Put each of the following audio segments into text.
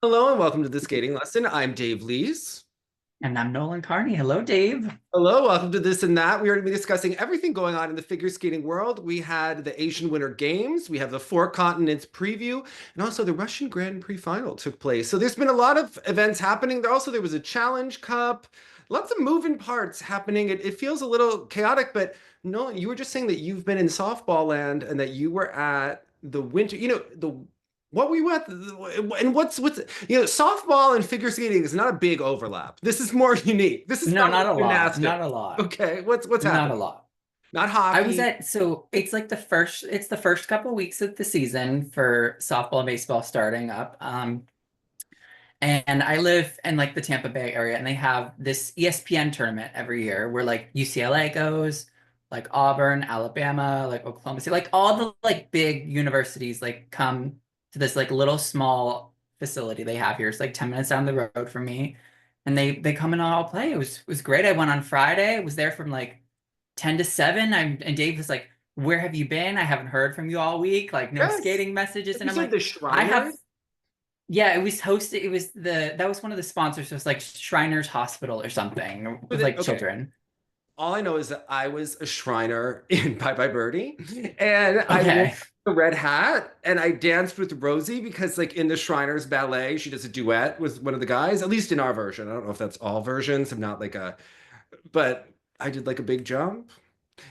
Hello and welcome to the skating lesson. I'm Dave Lees. And I'm Nolan Carney. Hello, Dave. Hello, welcome to This and That. We are going to be discussing everything going on in the figure skating world. We had the Asian Winter Games, we have the Four Continents preview, and also the Russian Grand Prix Final took place. So there's been a lot of events happening. There was a Challenge Cup, lots of moving parts happening. It feels a little chaotic, but Nolan, you were just saying that you've been in softball land and that you were at the winter, the what were you at? And what's softball and figure skating is not a big overlap. This is more unique. This is No, probably not a lot. gymnastics. Not a lot. Okay, what's Not a happening? lot. Not I was hockey. at so it's like the first couple weeks of the season for softball and baseball starting up. And I live in like the Tampa Bay area, and they have this ESPN tournament every year where like UCLA goes, like Auburn, Alabama, like Oklahoma City, like all the like big universities like come to this like little small facility they have here. It's like 10 minutes down the road from me. And they come and all play. It was great. I went on Friday. I was there from like 10 to 7. And Dave was like, "Where have you been? I haven't heard from you all week. Like no Yes. skating messages." And You I'm said like, the I have Shriners? yeah, it was hosted. It was that was one of the sponsors. It was like Shriners Hospital or something with like Okay. children. All I know is that I was a Shriner in Bye Bye Birdie, and I wore Okay. the red hat and I danced with Rosie because, like, in the Shriners ballet, she does a duet with one of the guys, at least in our version. I don't know if that's all versions. I'm not like but I did like a big jump.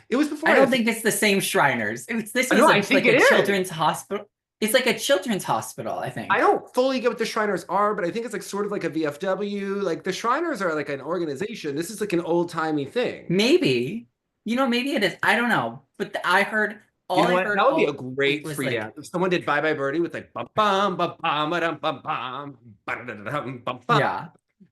It was before I I don't had, think it's the same Shriners. This no, was I a think like it a is. children's hospital. It's like a children's hospital, I I think. don't fully get what the Shriners are, but I think it's like sort of like a VFW. Like the Shriners are like an organization. This is like an old-timey thing. Maybe. Maybe it is. I don't know. But I heard You all know I what? heard That would be a all week great was free like, dance. If someone did Bye Bye Birdie with like bum bum bum bum ba-dum, bum bum ba-da-da-dum, bum bum, yeah.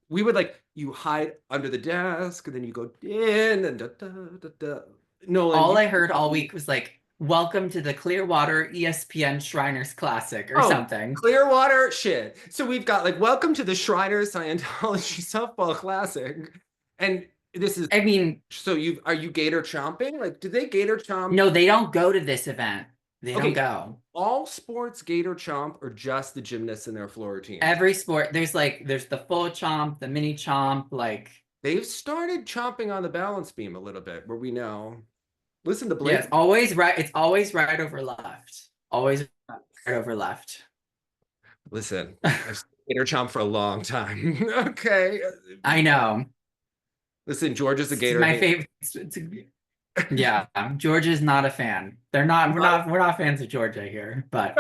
we would like you hide under the desk and then you go in and da, da, da, da. Nolan, All you I heard all week was like, "Welcome to the Clearwater ESPN Shriners Classic" or oh, something. Clearwater shit. So we've got like welcome to the Shriners Scientology Softball Classic. And this is I mean, so you are you gator chomping? Like, did they gator chomp? no, they don't go to this event. They don't Okay, go. all sports gator chomp or just the gymnasts in their floor routines? Every sport, there's the full chomp, the mini chomp, like They've started chomping on the balance beam a little bit, where we know. Listen to yeah, Blake. it's always right over left. Always right over left. Listen, I've seen gator chomp for a long time. Okay. I know. Listen, George is a It's gator my hater. favorite. Yeah, Georgia's not a fan. They're not. We're not fans of Georgia here. But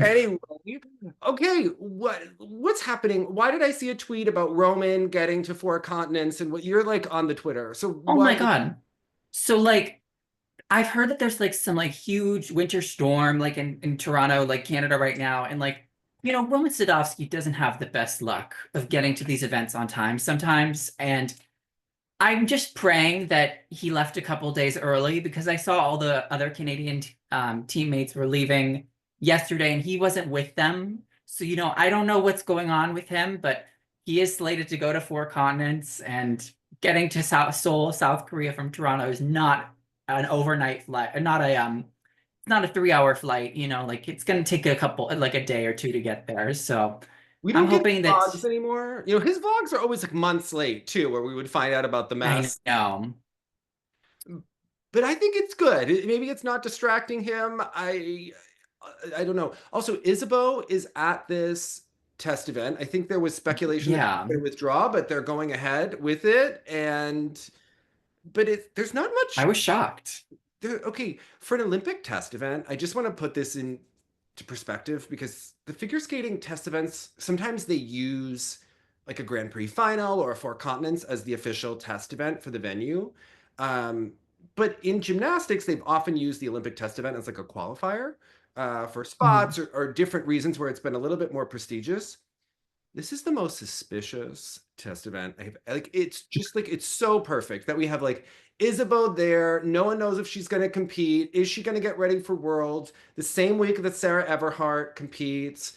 Anyway, okay, what's happening? Why did I see a tweet about Roman getting to four continents and what you're like on the Twitter? So oh my what? God. So like I've heard that there's like some like huge winter storm like in Toronto, like Canada right now, and like Roman Sadovsky doesn't have the best luck of getting to these events on time sometimes, and I'm just praying that he left a couple days early because I saw all the other Canadian teammates were leaving yesterday and he wasn't with them. So, I don't know what's going on with him, but he is slated to go to four continents, and getting to Seoul, South Korea from Toronto is not an overnight flight, not a 3 hour flight, like it's going to take like a day or two to get there. So We I'm don't get hoping that vlogs anymore. His vlogs are always like months late too, where we would find out about the I mess. know. But I think it's good. Maybe it's not distracting him. I don't know. Also, Isabeau is at this test event. I think there was speculation that Yeah, they're going to withdraw, but they're going ahead with it. And but there's not I much was shocked. there. Okay, for an Olympic test event, I just want to put this into perspective because the figure skating test events sometimes they use like a Grand Prix final or a Four Continents as the official test event for the venue. Um, but in gymnastics, they've often used the Olympic test event as like a qualifier for spots Mhm. or different reasons where it's been a little bit more prestigious. This is the most suspicious test event. Like it's just like it's so perfect that we have like Isabeau there. No one knows if she's going to compete. Is she going to get ready for Worlds the same week that Sarah Everhart competes?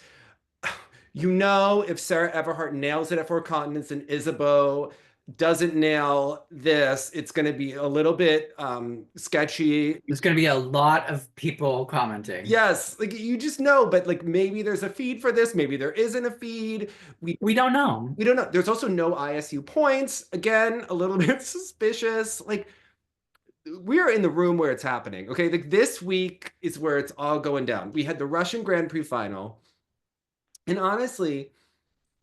If Sarah Everhart nails it at Four Continents and Isabeau doesn't nail this, it's going to be a little bit sketchy. There's going to be a lot of people commenting. Yes, like you just know, but like maybe there's a feed for this, maybe there isn't a feed. We don't know. We don't know. There's also no ISU points. Again, a little bit suspicious. Like we're in the room where it's happening. Okay, like this week is where it's all going down. We had the Russian Grand Prix final, and honestly,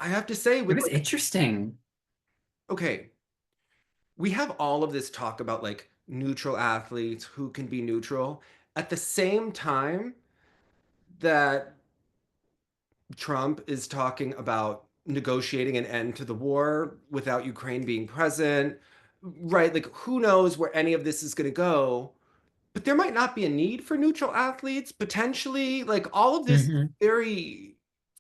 I have to say, It with was interesting. okay, we have all of this talk about like neutral athletes, who can be neutral, at the same time that Trump is talking about negotiating an end to the war without Ukraine being present, right? Like, who knows where any of this is going to go? But there might not be a need for neutral athletes, potentially. Like, all of this Mhm. very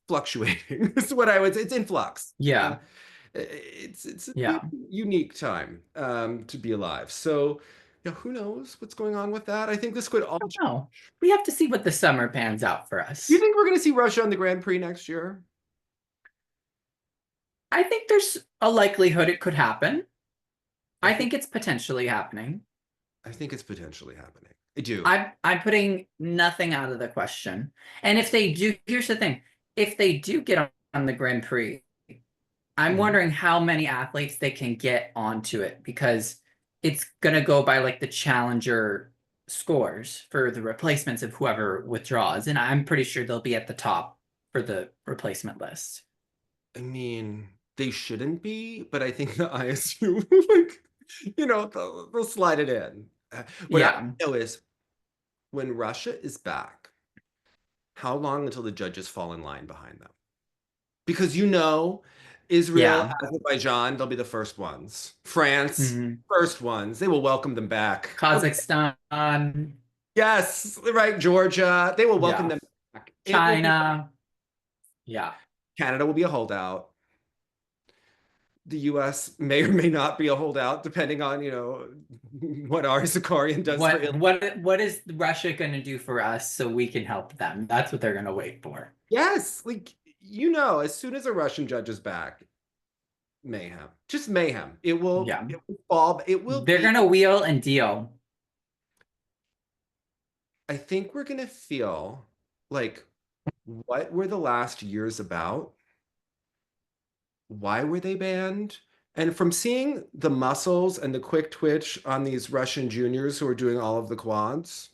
fluctuating. Is what I would say. It's in flux. Yeah. It's a Yeah. unique time to be alive. So, yeah, who knows what's going on with that? I think this could all. No, we have to see what the summer pans out for us. Do you think we're going to see Russia on the Grand Prix next year? I think there's a likelihood it could happen. I think it's potentially happening. I think it's potentially happening. I do. I'm putting nothing out of the question. And if they do, here's the thing. If they do get on the Grand Prix, I'm wondering how many athletes they can get onto it, because it's going to go by like the challenger scores for the replacements of whoever withdraws. And I'm pretty sure they'll be at the top for the replacement list. I mean, they shouldn't be, but I think the ISU, like, they'll slide it in. What I know is when Russia is back, how long until the judges fall in line behind them? Because Israel, Azerbaijan, they'll be the first ones. France, first ones. They will welcome them back. Kazakhstan. Yes, right. Georgia, they will welcome them back. China. Yeah. Canada will be a holdout. The U.S. may or may not be a holdout, depending on, what our Zakarian does for Italy. What is Russia going to do for us so we can help them? That's what they're going to wait for. Yes, like, as soon as a Russian judge is back, mayhem. Just mayhem. It will fall. They're going to wheel and deal. I think we're going to feel like, what were the last years about? Why were they banned? And from seeing the muscles and the quick twitch on these Russian juniors who are doing all of the quads,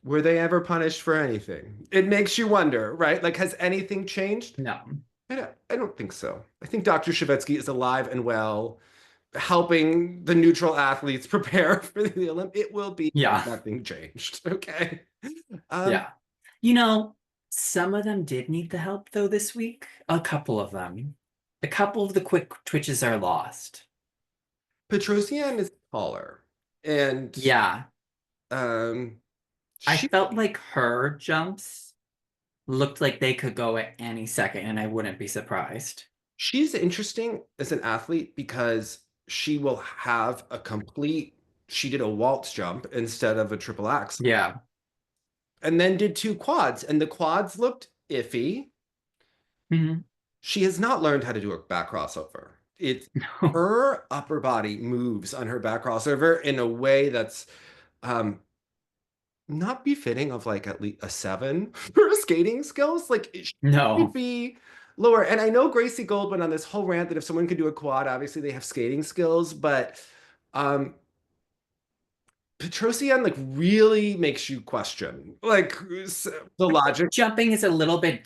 were they ever punished for anything? It makes you wonder, right? Like, has anything changed? No. I don't think so. I think Dr. Shevetsky is alive and well, helping the neutral athletes prepare for the Olympics. It will be nothing changed. Okay. Some of them did need the help though this week. A couple of them. A couple of the quick twitches are lost. Petosyan is taller. And I felt like her jumps looked like they could go at any second, and I wouldn't be surprised. She's interesting as an athlete because she will have she did a waltz jump instead of a triple axel. Yeah. And then did 2 quads, and the quads looked iffy. She has not learned how to do a back crossover. Her upper body moves on her back crossover in a way that's not befitting of like at least a 7 for skating skills. Like, it should be lower. And I know Gracie Gold went on this whole rant that if someone can do a quad, obviously they have skating skills, but Petosyan like really makes you question like the logic. Jumping is a little bit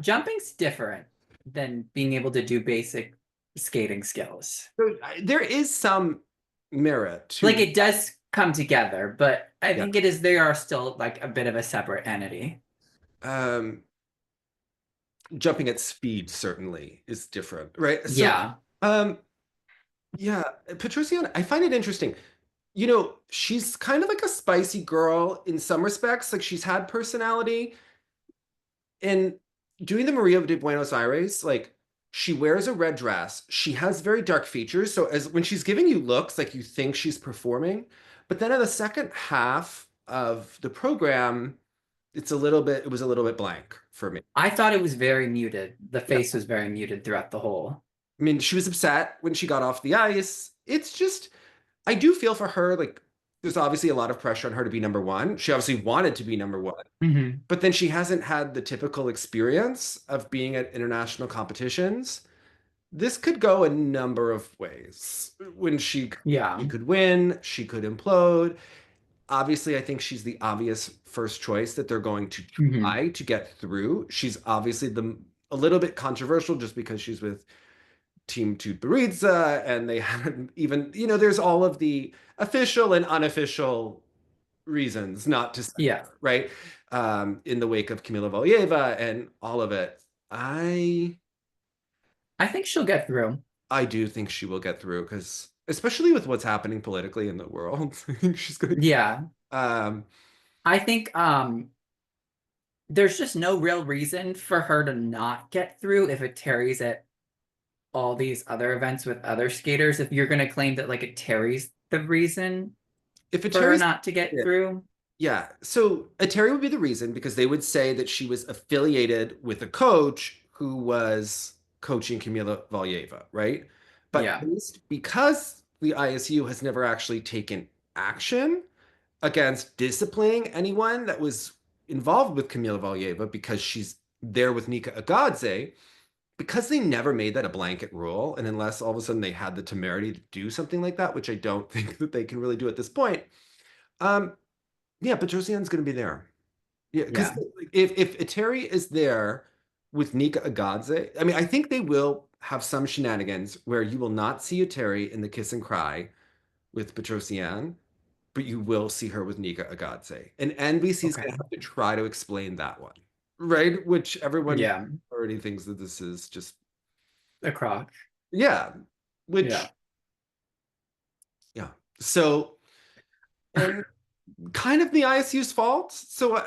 jumping's different than being able to do basic skating skills. There is some merit to, like, it does come together, but I think they are still like a bit of a separate entity. Jumping at speed certainly is different, right? So, Petosyan, I find it interesting. She's kind of like a spicy girl in some respects. Like, she's had personality. And doing the Maria de Buenos Aires, like, she wears a red dress. She has very dark features. So when she's giving you looks, like, you think she's performing. But then in the second half of the program, it was a little bit blank for me. I thought it was very muted. The face was very muted throughout the whole. I mean, she was upset when she got off the ice. It's just, I do feel for her. Like, there's obviously a lot of pressure on her to be number one. She obviously wanted to be number one, Hmm. but then she hasn't had the typical experience of being at international competitions. This could go a number of ways. When Yeah. she could win, she could implode. Obviously, I think she's the obvious first choice that they're going to Hmm. try to get through. She's obviously the a little bit controversial just because she's with Team Tutberidze, and they haven't even, there's all of the official and unofficial reasons not to send Yeah. her, right? In the wake of Kamila Valieva and all of it. I I think she'll get through. I do think she will get through because especially with what's happening politically in the world, I think she's going Yeah. to. I think there's just no real reason for her to not get through if it tarries at all these other events with other skaters. If you're going to claim that like it tarries the reason If for her Atari's, not to get through. yeah. So Atari would be the reason because they would say that she was affiliated with a coach who was coaching Kamila Valieva, right? But Yeah. because the ISU has never actually taken action against disciplining anyone that was involved with Kamila Valieva because she's there with Nika Agadze, because they never made that a blanket rule, and unless all of a sudden they had the temerity to do something like that, which I don't think that they can really do at this point, um, yeah, Petrosian's going to be there. Yeah, because Yeah. if Eteri is there with Nika Agadze, I mean, I think they will have some shenanigans where you will not see Eteri in the kiss and cry with Petrosian, but you will see her with Nika Agadze. And NBC is going Okay. to have to try to explain that one, right? Which everyone Yeah. already thinks that this is just, A crock. yeah, Yeah. which, yeah. So, and kind of the ISU's fault. So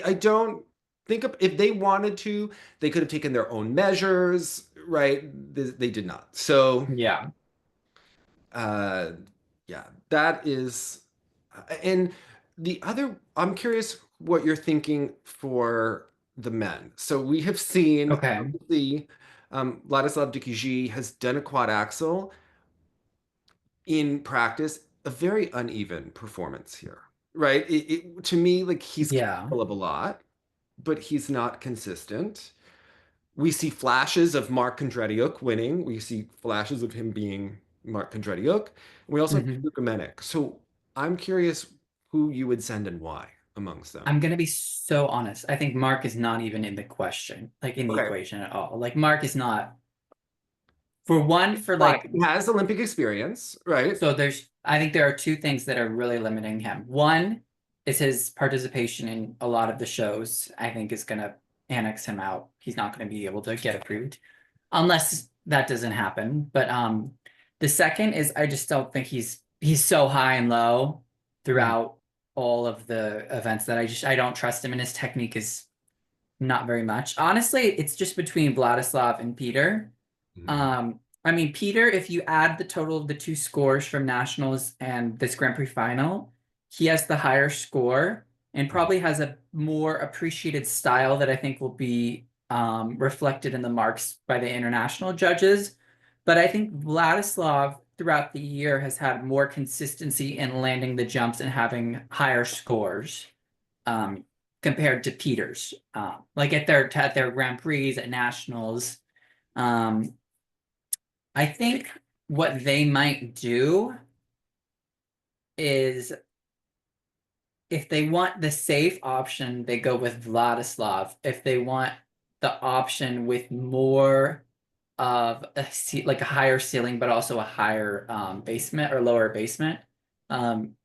I don't think if they wanted to, they could have taken their own measures, right? They did not. So Yeah. uh, yeah, that is, and the other, I'm curious what you're thinking for the men. So we have seen, Okay. obviously, Vladislav Dikiji has done a quad axel in practice, a very uneven performance here, right? To me, like he's Yeah. capable of a lot, but he's not consistent. We see flashes of Mark Kondratyuk winning. We see flashes of him being Mark Kondratyuk. We also have Hmm. Peter Gomenek. So I'm curious who you would send and why amongst them. I'm gonna be so honest. I think Mark is not even in the question, like in the Okay. equation at all. Like Mark is not for one for Why? like He has Olympic experience, right? so I think there are two things that are really limiting him. One is his participation in a lot of the shows, I think is gonna annex him out. He's not gonna be able to get approved unless that doesn't happen. But the second is I just don't think he's so high and low Mhm. throughout all of the events that I don't trust him and his technique is not very much. Honestly, it's just between Vladislav and Peter. Mhm. I mean, Peter, if you add the total of the two scores from nationals and this Grand Prix final, he has the higher score and probably has a more appreciated style that I think will be reflected in the marks by the international judges. But I think Vladislav throughout the year has had more consistency in landing the jumps and having higher scores um, compared to Peter's. Like at their Grand Prix at nationals. Um, I think what they might do is if they want the safe option, they go with Vladislav. If they want the option with more of like a higher ceiling, but also a higher basement or lower basement,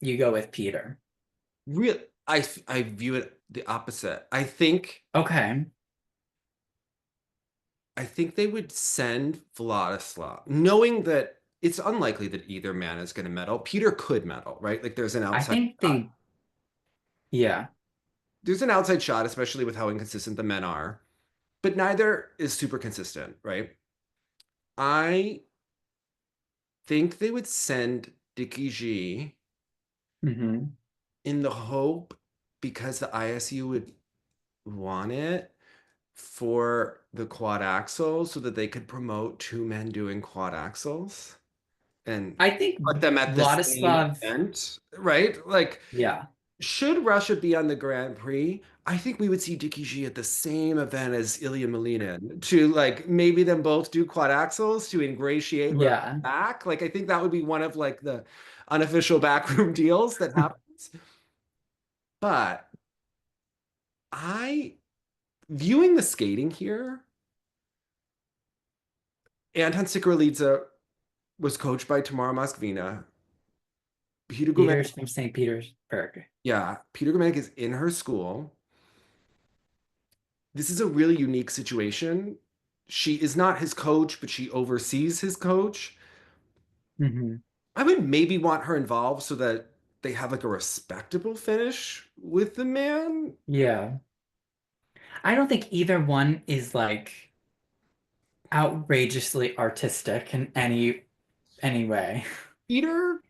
you go with Peter. Real, I view it the opposite. Okay. I think they would send Vladislav, knowing that it's unlikely that either man is going to medal. Peter could medal, right? Like there's an I outside think shot. yeah. There's an outside shot, especially with how inconsistent the men are, but neither is super consistent, right? I think they would send Dickie G Hmm. in the hope because the ISU would want it for the quad axel so that they could promote two men doing quad axles and I think put them at the same Vladislav, event, right? Like, yeah, should Russia be on the Grand Prix? I think we would see Dickie G at the same event as Ilya Malinin to like maybe them both do quad axles to ingratiate Russia yeah. back. Like, I think that would be one of like the unofficial backroom deals that happens. But I viewing the skating here, Anton Sikorelidze was coached by Tamara Moskvina. Peter Gumek, Peters from St. Petersburg. yeah, Peter Gumek is in her school. This is a really unique situation. She is not his coach, but she oversees his coach. Hmm. I would maybe want her involved so that they have like a respectable finish with the man. Yeah. I don't think either one is like outrageously artistic in any way. Peter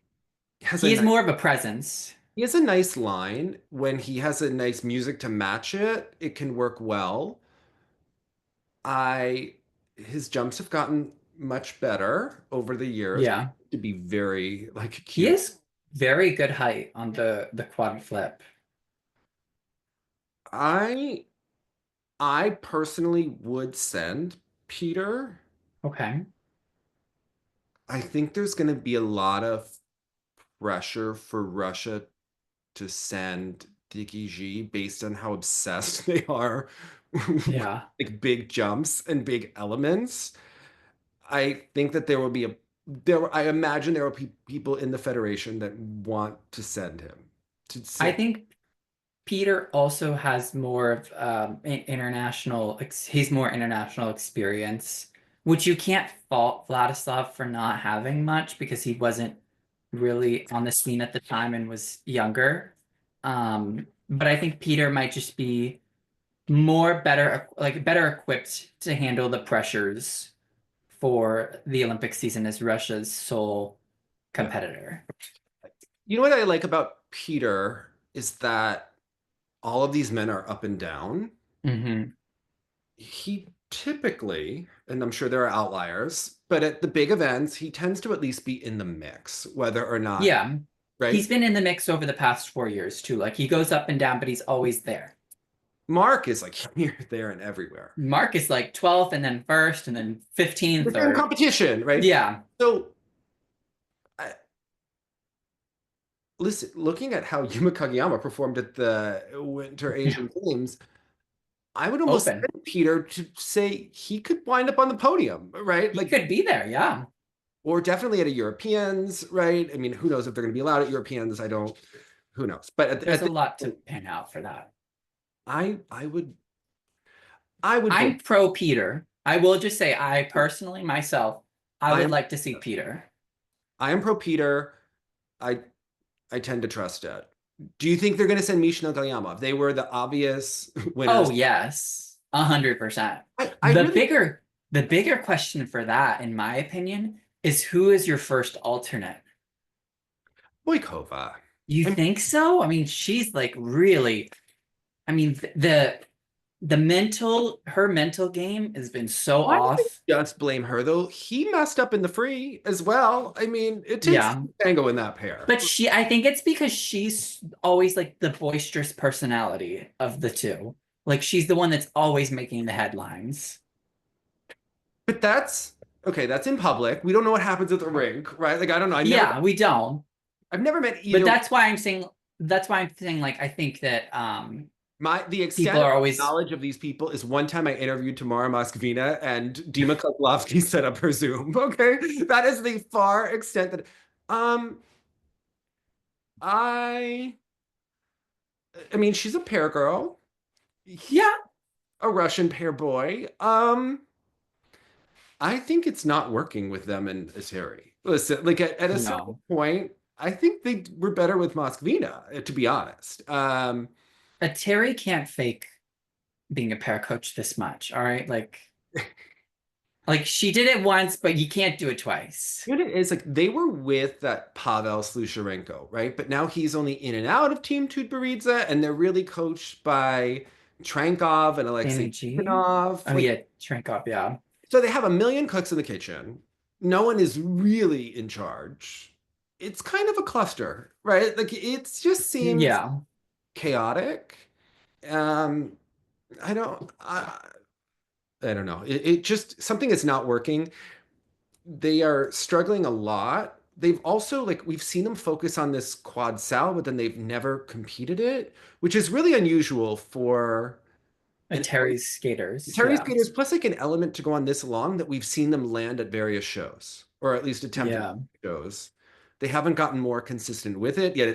has He a is nice, more of a presence. he has a nice line when he has a nice music to match it. It can work well. I his jumps have gotten much better over the years Yeah. to be very like He cute. is very good height on the quad flip. I I personally would send Peter. Okay. I think there's going to be a lot of pressure for Russia to send Dickie G based on how obsessed they are with Yeah. like big jumps and big elements. I think that there will be a there. I imagine there will be people in the Federation that want to send him to I say, think Peter also has more of he's more international experience, which you can't fault Vladislav for not having much because he wasn't really on the scene at the time and was younger. But I think Peter might just be better equipped to handle the pressures for the Olympic season as Russia's sole yeah. competitor. You know what I like about Peter is that all of these men are up and down. Hmm. He typically, and I'm sure there are outliers, but at the big events, he tends to at least be in the mix, whether or not, Yeah. He's right? been in the mix over the past 4 years too. Like he goes up and down, but he's always there. Mark is like here, there, and everywhere. Mark is like 12th and then first and then 15th They're in or competition, right? yeah. So, I, listen, looking at how Yuma Kagiyama performed at the Winter Yeah. Asian Games, I would almost Open. send Peter to say he could wind up on the podium, right? He Like, could be there, yeah. or definitely at a Europeans, right? I mean, who knows if they're going to be allowed at Europeans? I don't. Who knows? But There's a lot to pan out for that. I would I'm vote. pro Peter. I will just say I personally myself, I I would am like to see Peter. I am pro Peter. I I tend to trust it. Do you think they're going to send Mishino Galiyama? If they were the obvious winners. Oh yes, 100%. I really The bigger question for that, in my opinion, is who is your first alternate? Boykova. You I mean, think so? I mean, she's like really, I mean, her mental game has been so why do off. they just blame her though? He messed up in the free as well. I mean, it takes Yeah. tango in that pair. But I think it's because she's always like the boisterous personality of the two. Like she's the one that's always making the headlines. But that's okay. That's in public. We don't know what happens at the rink, right? Like I don't know. Yeah, we don't. I've never met But either. that's why I'm saying like I think that The extent people are of always knowledge of these people is one time I interviewed Tamara Moskvina and Dima Kozlovsky set up her Zoom. Okay, that is the far extent that. Um, I. I mean, she's a pair girl. yeah. A Russian pair boy. I think it's not working with them and Atari. Listen, like at a certain No. point, I think they were better with Moskvina, to be honest. A Terry can't fake being a pair coach this much. All right. Like she did it once, but you can't do it twice. You know what it is? Like they were with that Pavel Slusharenko, right? But now he's only in and out of Team Tutberidze, and they're really coached by Trankov and Alexei Patinage? Ivanov. Oh yeah, Trankov, yeah. So they have a million cooks in the kitchen. No one is really in charge. It's kind of a cluster, right? Like it just seems Yeah. chaotic. Um, I don't know. It just something is not working. They are struggling a lot. They've also like we've seen them focus on this quad sal, but then they've never competed it, which is really unusual for an Terry's skaters, Terry yeah. skaters, plus like an element to go on this long that we've seen them land at various shows, or at least attempted Yeah. shows. They haven't gotten more consistent with it yet.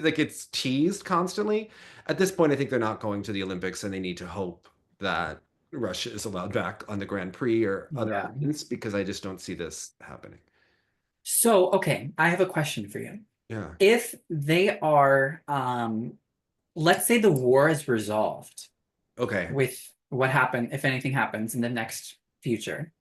Like it's teased constantly. At this point, I think they're not going to the Olympics, and they need to hope that Russia is allowed back on the Grand Prix or other Yeah. events because I just don't see this happening. So, okay, I have a question for you. Yeah. If they are, let's say the war is resolved Okay. with what happened, if anything happens in the next future,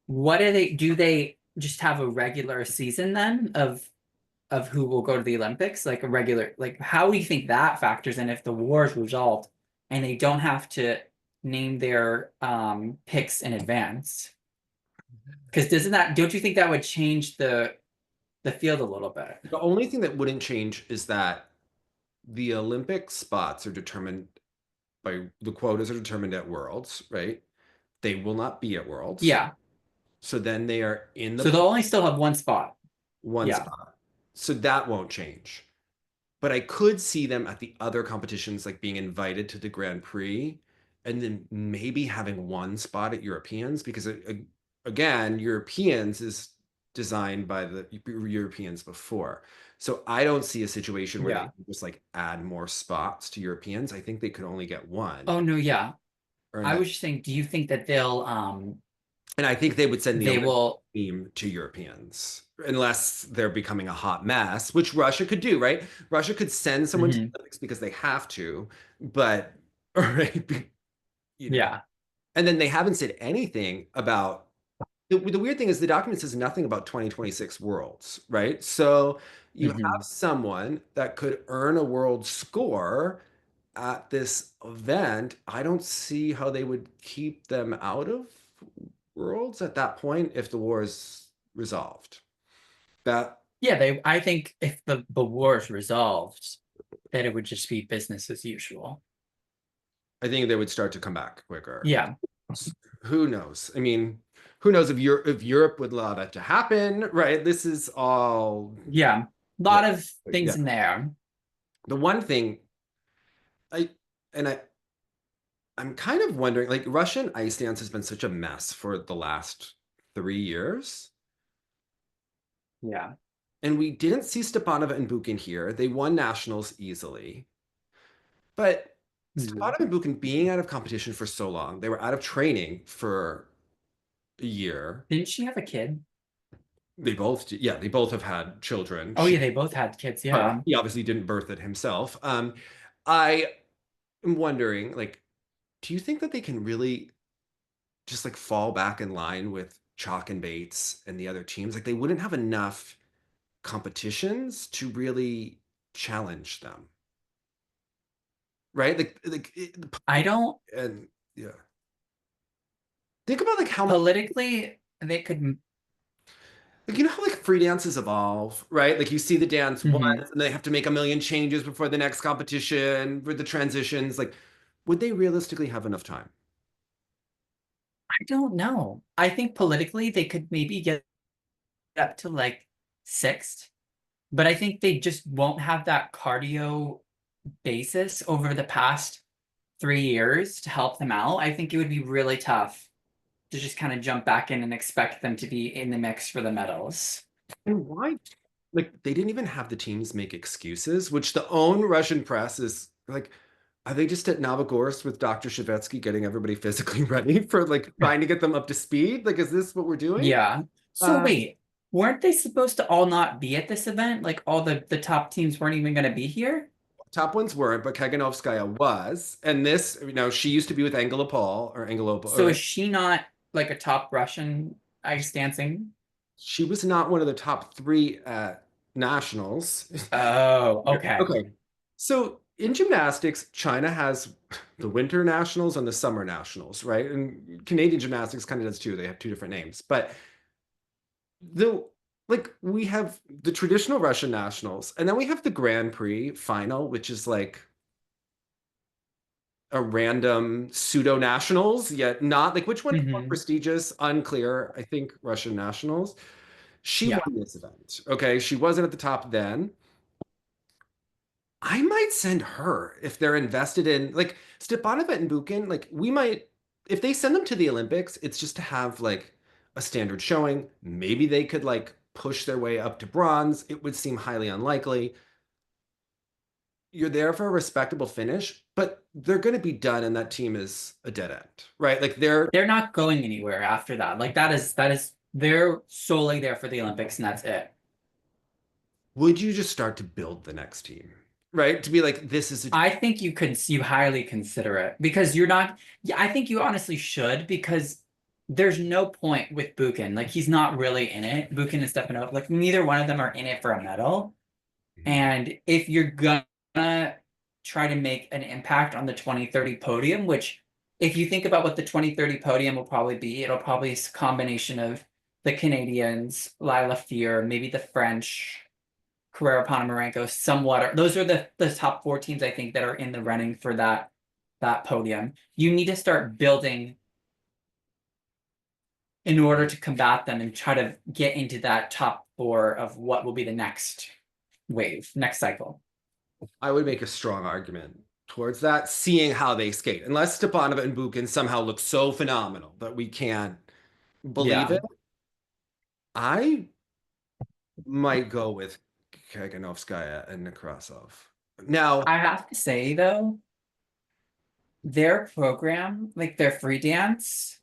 do they just have a regular season then of who will go to the Olympics? Like a regular, like how do you think that factors in if the war is resolved and they don't have to name their picks in advance? Because don't you think that would change the field a little bit? The only thing that wouldn't change is that the Olympic spots are determined by the quotas are determined at Worlds, right? They will not be at Worlds. Yeah. So then they are in So the they'll only still have one spot. one Yeah. spot. So that won't change. But I could see them at the other competitions, like being invited to the Grand Prix and then maybe having one spot at Europeans because, again, Europeans is designed by the Europeans before. So I don't see a situation where they Yeah. can just like add more spots to Europeans. I think they could only get one. Oh no, yeah. Or I not. was just saying, do you think that they'll And I think they would send the they Olympic will team to Europeans unless they're becoming a hot mess, which Russia could do, right? Russia could send someone to the Olympics because they have to, but right, you know. yeah. And then they haven't said anything about the weird thing is the document says nothing about 2026 worlds, right? So you have someone that could earn a world score at this event. I don't see how they would keep them out of worlds at that point if the war is resolved. That Yeah, I think if the war is resolved, that it would just be business as usual. I think they would start to come back quicker. Yeah. Who knows? I mean, who knows if Europe would allow that to happen, right? This is all Yeah. A lot of things in there. The one thing I and I I'm kind of wondering, like Russian ice dance has been such a mess for the last 3 years. Yeah. And we didn't see Stepanova and Bukin here. They won nationals easily. But Stepanova and Bukin being out of competition for so long, they were out of training for a year. Didn't she have a kid? They both, yeah, they both have had children. Oh yeah, they both had kids. Yeah. He obviously didn't birth it himself. I am wondering, like, do you think that they can really just like fall back in line with Chalk and Bates and the other teams? Like, they wouldn't have enough competitions to really challenge them, right? I don't. And yeah, think about like how politically they could. Like, you know how like free dances evolve, right? Like you see the dance once and they have to make a million changes before the next competition with the transitions. Like, would they realistically have enough time? I don't know. I think politically they could maybe get up to like sixth, but I think they just won't have that cardio basis over the past 3 years to help them out. I think it would be really tough to just kind of jump back in and expect them to be in the mix for the medals. And why? Like, they didn't even have the teams make excuses, which the own Russian press is like, are they just at Novogorsk with Dr. Shevetsky getting everybody physically ready for like trying to get them up to speed? Like, is this what we're doing? Yeah. So wait, weren't they supposed to all not be at this event? Like all the top teams weren't even going to be here? Top ones weren't, but Kaganovskaya was. And this, you know, she used to be with Angelopol or Angelopol. So is she not like a top Russian ice dancing? She was not one of the top 3 at nationals. Oh, okay. Okay. So in gymnastics, China has the winter nationals and the summer nationals, right? And Canadian gymnastics kind of does too. They have two different names, but the like we have the traditional Russian nationals, and then we have the Grand Prix final, which is like a random pseudo nationals, yet not like which one's more Hmm. prestigious, unclear. I think Russian nationals. She Yeah. won this event. Okay, she wasn't at the top then. I might send her if they're invested in like Stepanova and Bukin. Like we might, if they send them to the Olympics, it's just to have like a standard showing. Maybe they could like push their way up to bronze. It would seem highly unlikely. You're there for a respectable finish, but they're going to be done, and that team is a dead end, right? Like they're. They're not going anywhere after that. Like that is they're solely there for the Olympics and that's it. Would you just start to build the next team, right? To be like, this is a. I think you highly consider it because you're not, yeah, I think you honestly should because there's no point with Bukin. Like he's not really in it. Bukin and Stepanov, like neither one of them are in it for a medal. And if you're gonna try to make an impact on the 2030 podium, which if you think about what the 2030 podium will probably be, it'll probably be a combination of the Canadians, Lila Fear, maybe the French, Carrera Ponomarenko, somewhat. Those are the top four teams I think that are in the running for that podium. You need to start building in order to combat them and try to get into that top four of what will be the next wave, next cycle. I would make a strong argument towards that, seeing how they skate. Unless Stepanova and Bukin somehow look so phenomenal that we can't believe Yeah. it, I might go with Kaganovskaya and Nekrasov. Now, I have to say though, their program, like their free dance,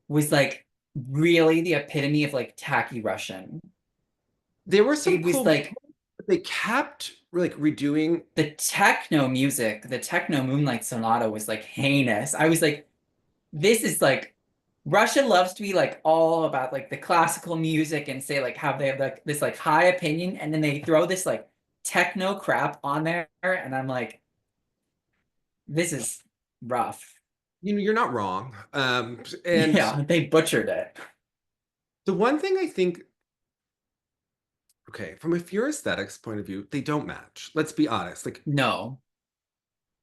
was like really the epitome of like tacky Russian. there were some It was cool, like but they kept like redoing. the techno music, the techno Moonlight Sonata was like heinous. I was like, this is like Russia loves to be like all about like the classical music and say like how they have like this like high opinion, and then they throw this like techno crap on there, and I'm like, this is rough. You know, you're not wrong. And Yeah, they butchered it. the one thing I think, okay, from a pure aesthetics point of view, they don't match. Let's be honest. Like No.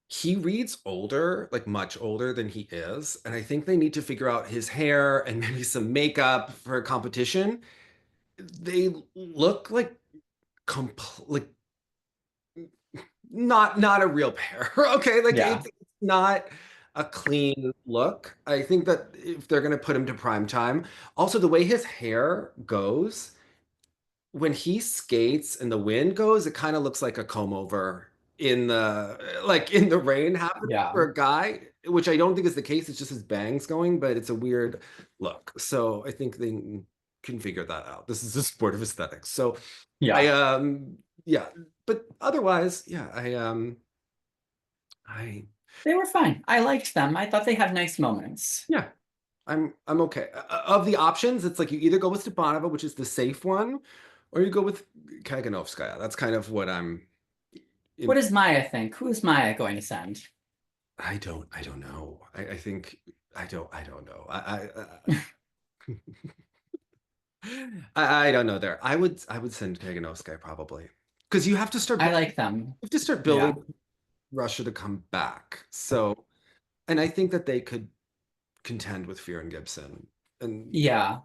he reads older, like much older than he is. And I think they need to figure out his hair and maybe some makeup for a competition. They look like like not a real pair. Okay, like Yeah. it's not a clean look. I think that if they're gonna put him to prime time, also the way his hair goes when he skates and the wind goes, it kind of looks like a comb over in the like in the rain happening Yeah. for a guy, which I don't think is the case. It's just his bangs going, but it's a weird look. So I think they can figure that out. This is a sport of aesthetics. So I Yeah. yeah, but otherwise, yeah, I They were fine. I liked them. I thought they had nice moments. yeah, I'm okay. Of the options, it's like you either go with Stepanova, which is the safe one, or you go with Kaganovskaya. That's kind of what I'm What in. does Maya think? Who is Maya going to send? I don't know. I think I don't know. I don't know there. I would send Kaganovskaya probably because you have to start I building, like them. you have to start building Yeah. Russia to come back. So, and I think that they could contend with Fear and Gibson, and Yeah.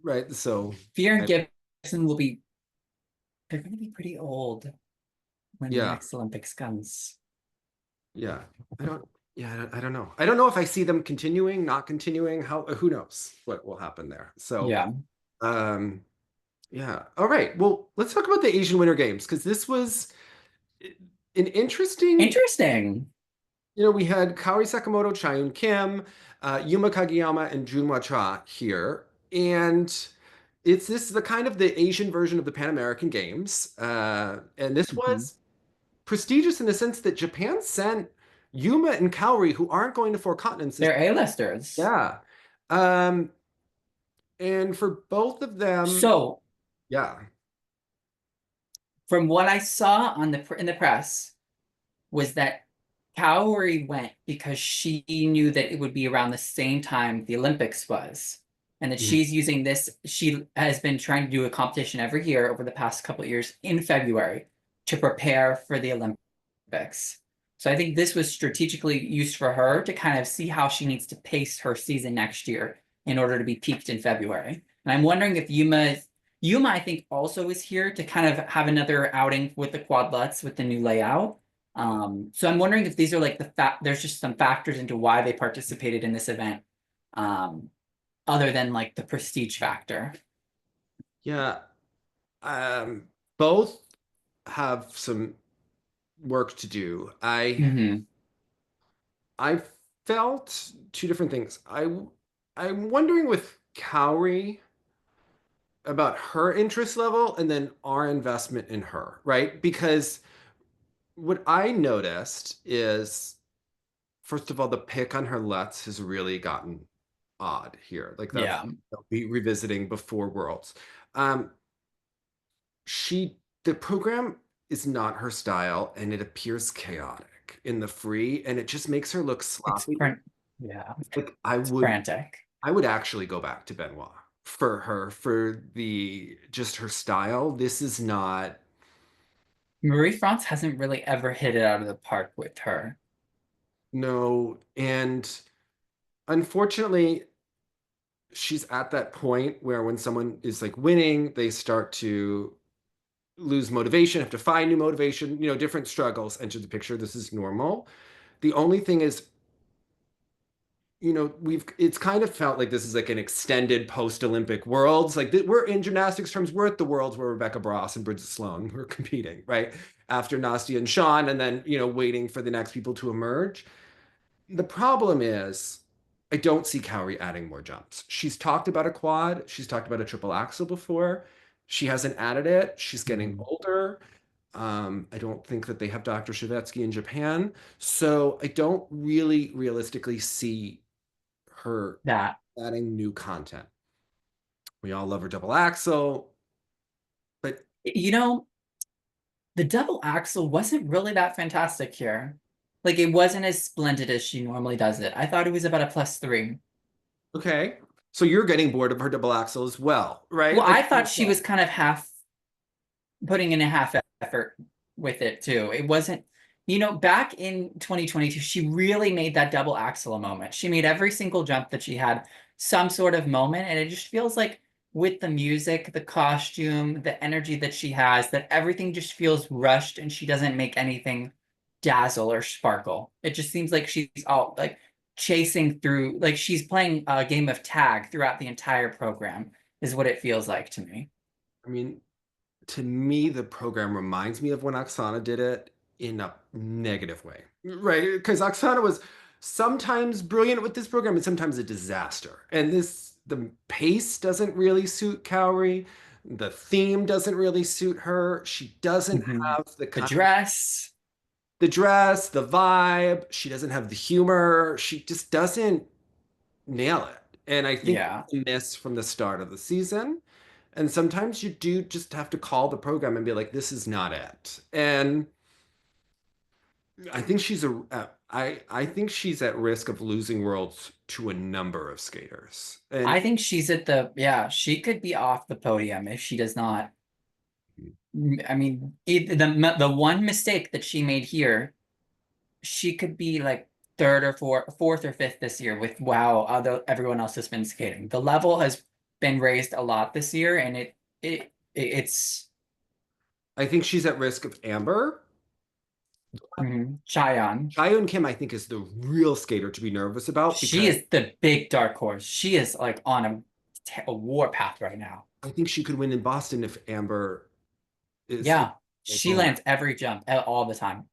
right. So, Fear and I, Gibson will be, they're going to be pretty old when the yeah, next Olympics comes. yeah. I don't. Yeah, I don't know. I don't know if I see them continuing, not continuing. How? Who knows what will happen there? So, Yeah. um, yeah. All right. Well, let's talk about the Asian Winter Games because this was an interesting. Interesting. You know, we had Kaori Sakamoto, Chaeyeon Kim, Yuma Kagiyama, and Junhwan here, and it's this the kind of the Asian version of the Pan American Games, and this Mhm. was prestigious in the sense that Japan sent Yuma and Kaori, who aren't going to four continents. They're A-listers. Yeah, um, and for both of them, So, yeah. from what I saw on the in the press, was that Kaori went because she knew that it would be around the same time the Olympics was. And that she's using this, she has been trying to do a competition every year over the past couple of years in February to prepare for the Olympics. So I think this was strategically used for her to kind of see how she needs to pace her season next year in order to be peaked in February. And I'm wondering if Yuma, I think, also is here to kind of have another outing with the quadlets with the new layout. So I'm wondering if these are like there's just some factors into why they participated in this event, other than like the prestige factor. Yeah. Both have some work to do. Mm-hmm. I felt two different things. I'm wondering with Kaori about her interest level and then our investment in her, right? Because what I noticed is, first of all, the pick on her lets has really gotten odd here. Like that's Yeah. I'll be revisiting before Worlds. Um, the program is not her style, and it appears chaotic in the free, and it just makes her look It's sloppy. yeah, Like it's frantic. I would actually go back to Benoit for her for the just her style. This is not Marie-France hasn't really ever hit it out of the park with her. no, and unfortunately, she's at that point where when someone is like winning, they start to lose motivation, have to find new motivation, different struggles enter the picture. This is normal. The only thing is, it's kind of felt like this is like an extended post-Olympic worlds. Like we're in gymnastics terms, we're at the worlds where Rebecca Bross and Bridget Sloan were competing, right? After Nastia and Sean, and then, waiting for the next people to emerge. The problem is, I don't see Kaori adding more jumps. She's talked about a quad. She's talked about a triple axel before. She hasn't added it. She's getting older. I don't think that they have Dr. Shevetsky in Japan. So I don't really realistically see her That, adding new content. We all love her double axel, but you know, the double axel wasn't really that fantastic here. Like it wasn't as splendid as she normally does it. I thought it was about a +3. okay. So you're getting bored of her double axel as well, right? Well, Like, I thought she was kind of half putting in a half effort with it too. It wasn't, back in 2022, she really made that double axel a moment. She made every single jump that she had some sort of moment. And it just feels like with the music, the costume, the energy that she has, that everything just feels rushed and she doesn't make anything dazzle or sparkle. It just seems like she's all like chasing through, like she's playing a game of tag throughout the entire program, is what it feels like to me. I mean, to me, the program reminds me of when Oksana did it in a negative way, right? Because Oksana was sometimes brilliant with this program and sometimes a disaster. And the pace doesn't really suit Kaori. The theme doesn't really suit her. She doesn't Mhm. have The dress. the dress, the vibe. She doesn't have the humor. She just doesn't nail it. And I think Yeah. that's a miss from the start of the season. And sometimes you do just have to call the program and be like, this is not it. And I think I think she's at risk of losing worlds to a number of skaters. I And think she's at yeah, she could be off the podium if she does not. I mean, the one mistake that she made here, she could be like third or fourth or fifth this year with wow, everyone else has been skating. The level has been raised a lot this year, and it's I think she's at risk of Amber. Chaeyeon. Chaeyeon Kim, I think, is the real skater to be nervous about She because is the big dark horse. She is like on a warpath right now. I think she could win in Boston if Amber is Yeah, she going. lands every jump all the time.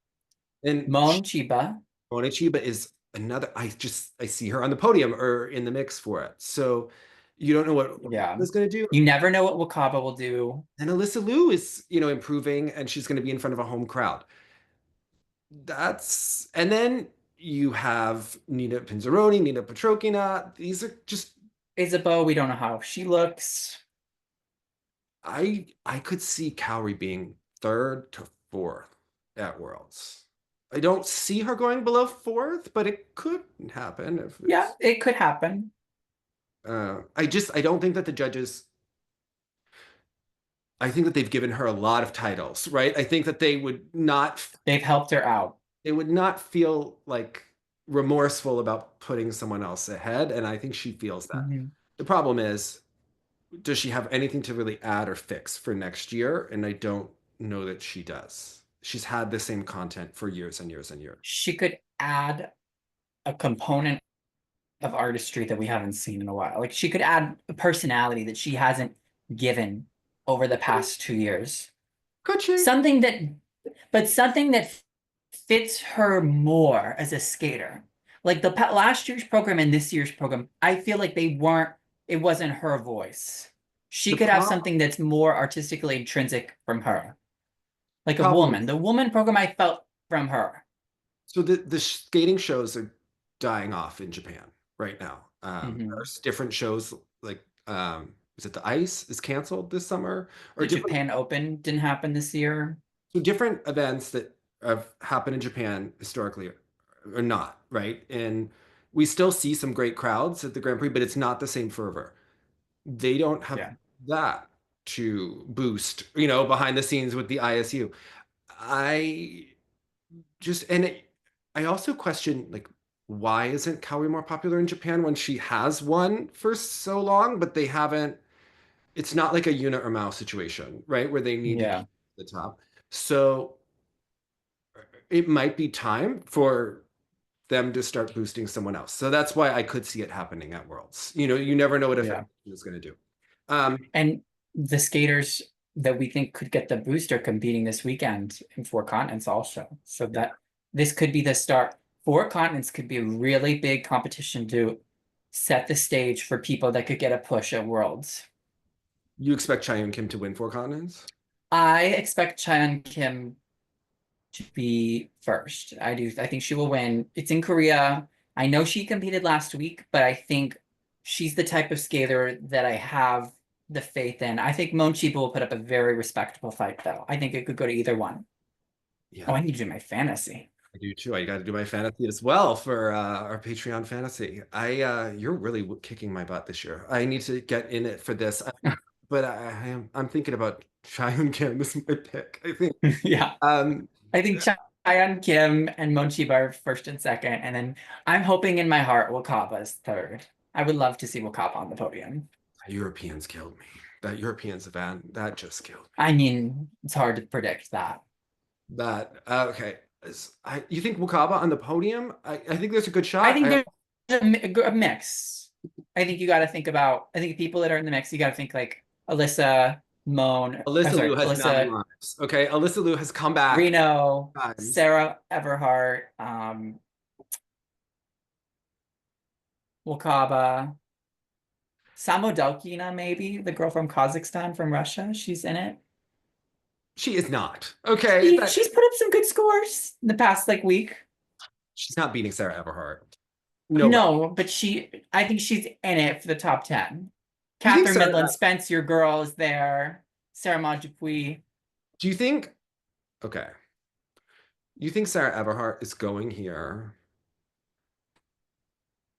And Mon Chiba. Mona Chiba is another. I see her on the podium or in the mix for it. So you don't know what Yeah. is going to do. You never know what Wakaba will do. And Alyssa Liu is, improving, and she's going to be in front of a home crowd. And then you have Nina Pinzaroni, Nina Petrokina. These are just Isabeau, we don't know how she looks. I could see Kaori being third to fourth at Worlds. I don't see her going below fourth, but it could happen if Yeah, it could happen. I don't think that the judges, I think that they've given her a lot of titles, right? I think that They've helped her out. they would not feel like remorseful about putting someone else ahead, and I think she feels that. Mhm. The problem is, does she have anything to really add or fix for next year? And I don't know that she does. She's had the same content for years and years and years. She could add a component of artistry that we haven't seen in a while. Like she could add a personality that she hasn't given over the past 2 years. Could she? Something that fits her more as a skater. Like the last year's program and this year's program, I feel like it wasn't her voice. She could have something that's more artistically intrinsic from her. Like a woman. The woman program I felt from her. So the skating shows are dying off in Japan right now. There's different shows like is it the ice is canceled this summer? Or The Japan Open didn't happen this year. So different events that have happened in Japan historically are not, right? And we still see some great crowds at the Grand Prix, but it's not the same fervor. They don't have that to boost, behind the scenes with the ISU. I I also question, like, why isn't Kaori more popular in Japan when she has won for so long, but they haven't, it's not like a Yuna or Mao situation, right? Where they need to be at the top. So it might be time for them to start boosting someone else. So that's why I could see it happening at Worlds. You never know what a federation is going to do. And the skaters that we think could get the boost are competing this weekend in 4 continents also. So that this could be the start. 4 continents could be a really big competition to set the stage for people that could get a push at Worlds. You expect Chaeyeon Kim to win 4 continents? I expect Chaeyeon Kim to be first. I do. I think she will win. It's in Korea. I know she competed last week, but I think she's the type of skater that I have the faith in. I think Monchiba will put up a very respectable fight, though. I think it could go to either one. Yeah. Oh, I need to do my fantasy. I do too. I got to do my fantasy as well for our Patreon fantasy. You're really kicking my butt this year. I need to get in it for this, but I'm thinking about Chaeyeon Kim. This is my pick, I think. Yeah. I think Chaeyeon Kim and Monchiba are first and second, and then I'm hoping in my heart Wakaba is third. I would love to see Wakaba on the podium. Europeans killed me. That Europeans event, that just killed me. I mean, it's hard to predict that. Okay. You think Wakaba on the podium? I think there's a good shot. I think there's a mix. I think you got to think about, I think people that are in the mix, you got to think like Alyssa, Moan. Alyssa Liu has 9 lives. Okay, Alyssa Liu has come back. Reno, Sarah Everhart, Wakaba, Samodelkina, maybe the girl from Kazakhstan, from Russia. She's in it. She is not. Okay. She's put up some good scores in the past week. She's not beating Sarah Everhart. No, but I think she's in it for the top 10. Catherine Midland Spence, your girl, is there. Sarah Majapui. Do you think, okay, you think Sarah Everhart is going here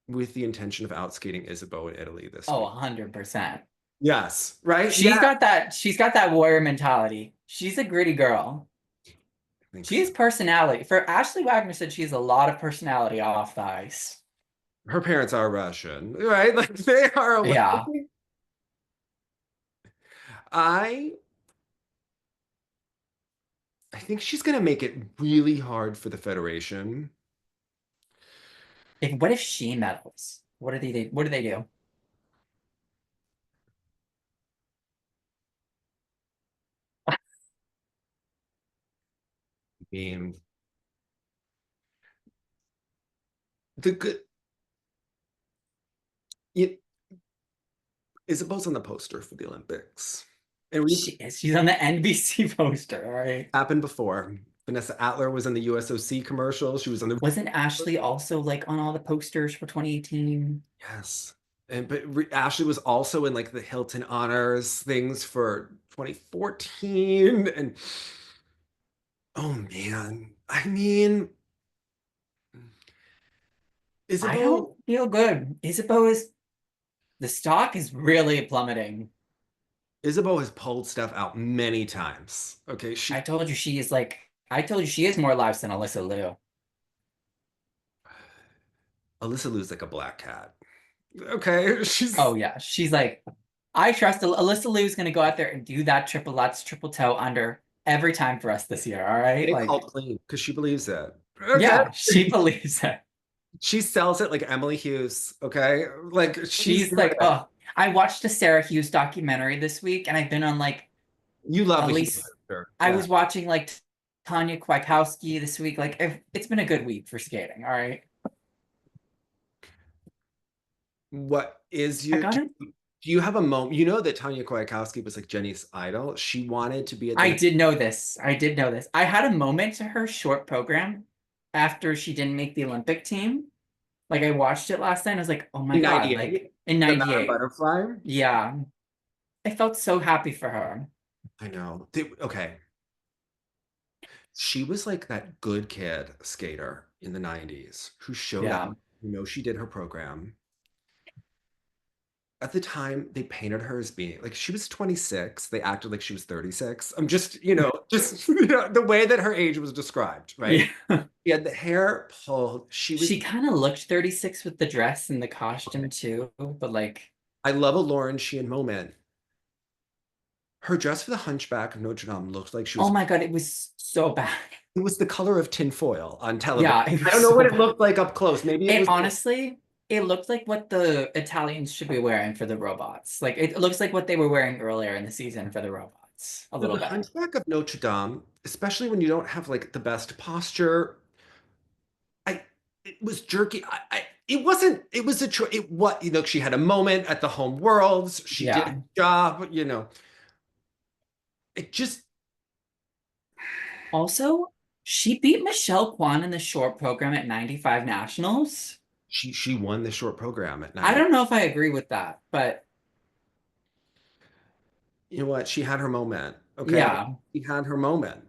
with the intention of outskating Isabeau in Italy this week? 100%. Yes, right? She's got that warrior mentality. She's a gritty girl. She has personality. For Ashley Wagner said she has a lot of personality off the ice. Her parents are Russian, right? Like they are. Yeah. I think she's gonna make it really hard for the Federation. What if she medals? What do they do? The Isabeau's on the poster for the Olympics. And she's on the NBC poster, all right? Happened before. Vanessa Atler was in the USOC commercial. She was on the. Wasn't Ashley also on all the posters for 2018? Yes. But Ashley was also in the Hilton Honors things for 2014. And oh man, I mean, I Isabeau, don't feel good. The stock is really plummeting. Isabeau has pulled stuff out many times. Okay, I told you she is more lives than Alyssa Liu. Alyssa Liu's like a black cat. Okay, Oh yeah, she's like, I trust Alyssa Liu's gonna go out there and do that triple Lutz, triple toe under every time for us this year. All right, they like, called clean because she believes it. Okay, yeah, she believes it. she sells it like Emily Hughes. Okay, like she's She's like, oh, I watched a Sarah Hughes documentary this week, and I've been on like you love at a Hughes least sister. I Yeah. was watching like Tanya Kwiatkowski this week. Like, it's been a good week for skating. All right, What is I your? got Do it. you have a moment? You know that Tanya Kwiatkowski was like Jenny's idol. She wanted to be at the. I did know this. I did know this. I had a moment to her short program after she didn't make the Olympic team. Like I watched it last night. I was like, oh my In God, 98, like in the Madame 98. Butterfly. Yeah. I felt so happy for her. I know. Okay. She was like that good kid skater in the 90s who showed Yeah. up. You know, she did her program. At the time, they painted her as being like she was 26. They acted like she was 36. I'm just, just the way that her age was described, right? Yeah. She had the hair pulled. She was, She kind of looked 36 with the dress and the costume too, but like, I love a Lauren Sheehan moment. Her dress for the Hunchback of Notre Dame looked like she oh was, my God, it was so bad. it was the color of tinfoil on television. Yeah, it I was don't know so what it bad. looked like up close. Maybe it was. Honestly, it looked like what the Italians should be wearing for the robots. Like it looks like what they were wearing earlier in the season for the robots. A little The bit. Hunchback of Notre Dame, especially when you don't have like the best posture, I it was jerky. It wasn't. It was a choice. It what she had a moment at the home worlds. She did Yeah. a job. It just Also, she beat Michelle Kwan in the short program at 95 nationals. she won the short program at I 90. don't know if I agree with that, but You know what? She had her moment. Okay, yeah, she had her moment.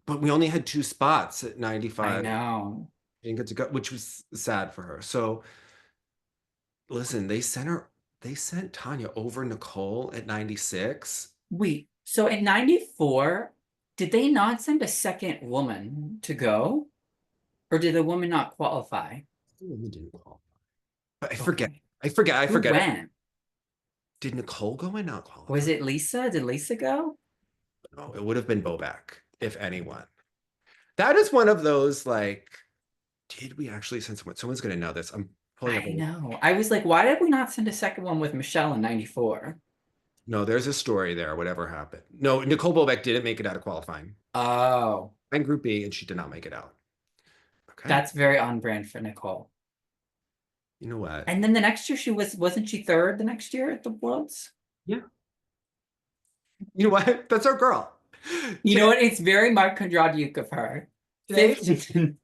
But we only had two spots at I 95. know. She didn't get to go, which was sad for her. So listen, they sent Tanya over Nicole at 96. Wait, so in 94, did they not send a second woman to go? Or did the woman not qualify? The woman didn't qualify. But I forget. Okay. I Who forget it. went? Did Nicole go in? Not qualify. Was it Lisa? Did Lisa go? No, it would have been Bobek, if anyone. That is one of those like, did we actually send someone? Someone's gonna know this. I'm pulling up. I know. I was like, why did we not send a second one with Michelle in 94? No, there's a story there. Whatever happened. No, Nicole Bobek didn't make it out of qualifying. Oh, And Group B, and she did not make it out. Okay. that's very on brand for Nicole. You know what? And then the next year wasn't she third the next year at the Worlds? Yeah. You know what? That's our girl. You know what? It's very Mark Kondratyuk of her. Today, 15.